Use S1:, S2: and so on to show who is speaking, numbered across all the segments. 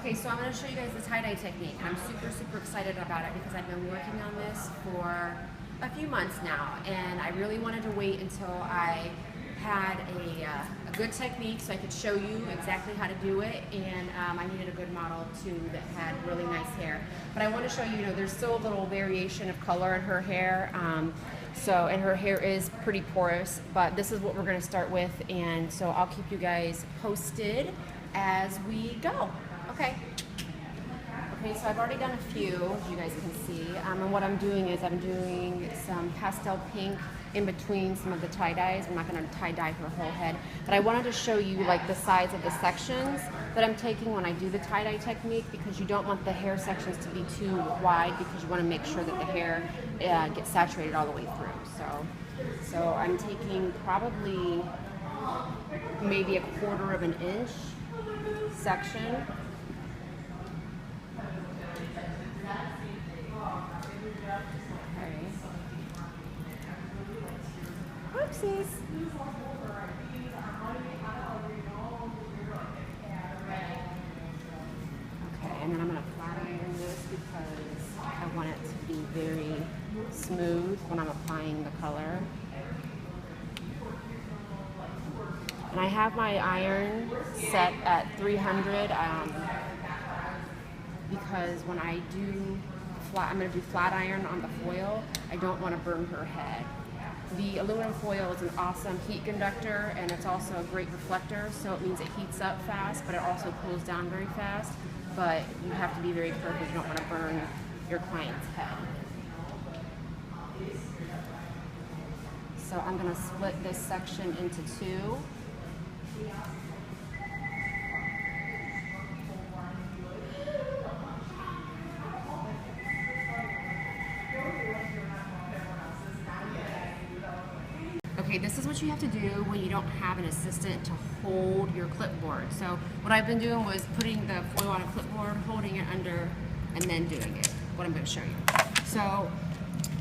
S1: Okay, so I'm going to show you guys the tie-dye technique. I'm super excited about it because I've been working on this for a few months now, and I really wanted to wait until I had a good technique so I could show you exactly how to do it, and I needed a good model too that had really nice hair. But I want to show you, there's still a little variation of color in her hair, and her hair is pretty porous, but this is what we're going to start with, and so I'll keep you guys posted as we go. Okay. Okay, so I've already done a few, as you guys can see, and what I'm doing is I'm doing some pastel pink in between some of the tie-dyes. I'm not going to tie-dye her whole head, but I wanted to show you like the size of the sections that I'm taking when I do the tie-dye technique, because you don't want the hair sections to be too wide, because you want to make sure that the hair gets saturated all the way through. So I'm taking probably maybe 1/4 of an inch section. Oopsies. Okay, and then I'm going to flat iron this because I want it to be very smooth when I'm applying the color. And I have my iron set at 300 because when I do I'm going to do flat iron on the foil. I don't want to burn her head. The aluminum foil is an awesome heat conductor, and it's also a great reflector, so it means it heats up fast, but it also cools down very fast. But you have to be very careful. You don't want to burn your client's head. So I'm going to split this section into two. Okay, this is what you have to do when you don't have an assistant to hold your clipboard. So what I've been doing was putting the foil on a clipboard, holding it under, and then doing it, what I'm going to show you. So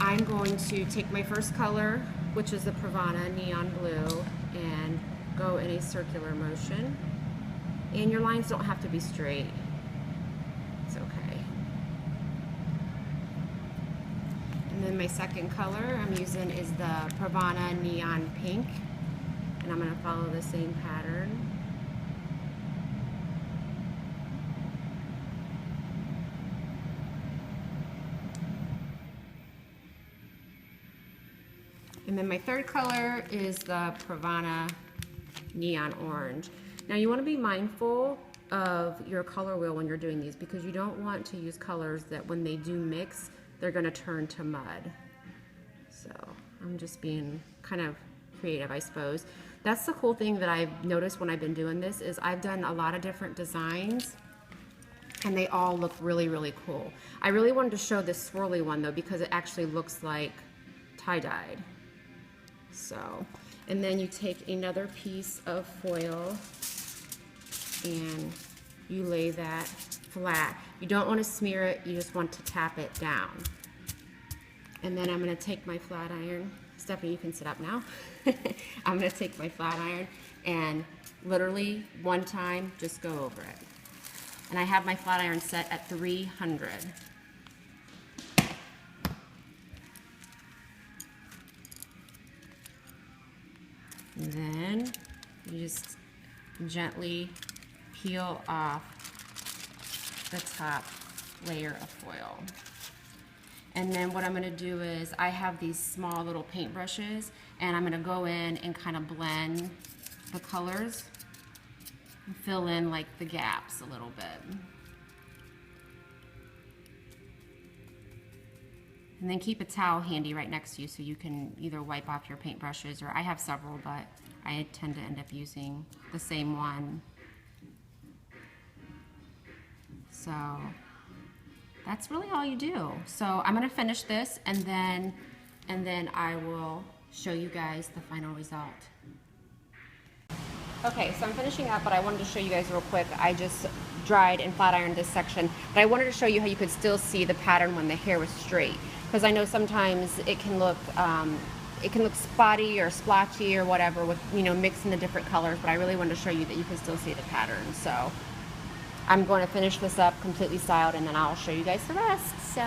S1: I'm going to take my first color, which is the Pravana Neon Blue, and go in a circular motion. And your lines don't have to be straight. It's okay. And then my second color I'm using is the Pravana Neon Pink, and I'm going to follow the same pattern. And then my third color is the Pravana Neon Orange. Now you want to be mindful of your color wheel when you're doing these, because you don't want to use colors that when they do mix, they're going to turn to mud. So I'm just being kind of creative, I suppose. That's the cool thing that I've noticed when I've been doing this, is I've done a lot of different designs and they all look really cool. I really wanted to show this swirly one though, because it actually looks like tie-dyed. So, and then you take another piece of foil and you lay that flat. You don't want to smear it, you just want to tap it down. And then I'm going to take my flat iron. Stephanie, you can sit up now. I'm going to take my flat iron and literally one time just go over it. And I have my flat iron set at 300. And then you just gently peel off the top layer of foil. And then what I'm going to do is I have these small little paint brushes, and I'm going to go in and kind of blend the colors and fill in like the gaps a little bit. And then keep a towel handy right next to you so you can either wipe off your paint brushes, or I have several, but I tend to end up using the same one. So that's really all you do. So I'm going to finish this, and then I will show you guys the final result. Okay, so I'm finishing up, but I wanted to show you guys real quick. I just dried and flat ironed this section, but I wanted to show you how you could still see the pattern when the hair was straight, because I know sometimes it can look spotty or splotchy or whatever with, mixing the different colors, but I really wanted to show you that you can still see the pattern. So I'm going to finish this up completely styled, and then I'll show you guys the rest. So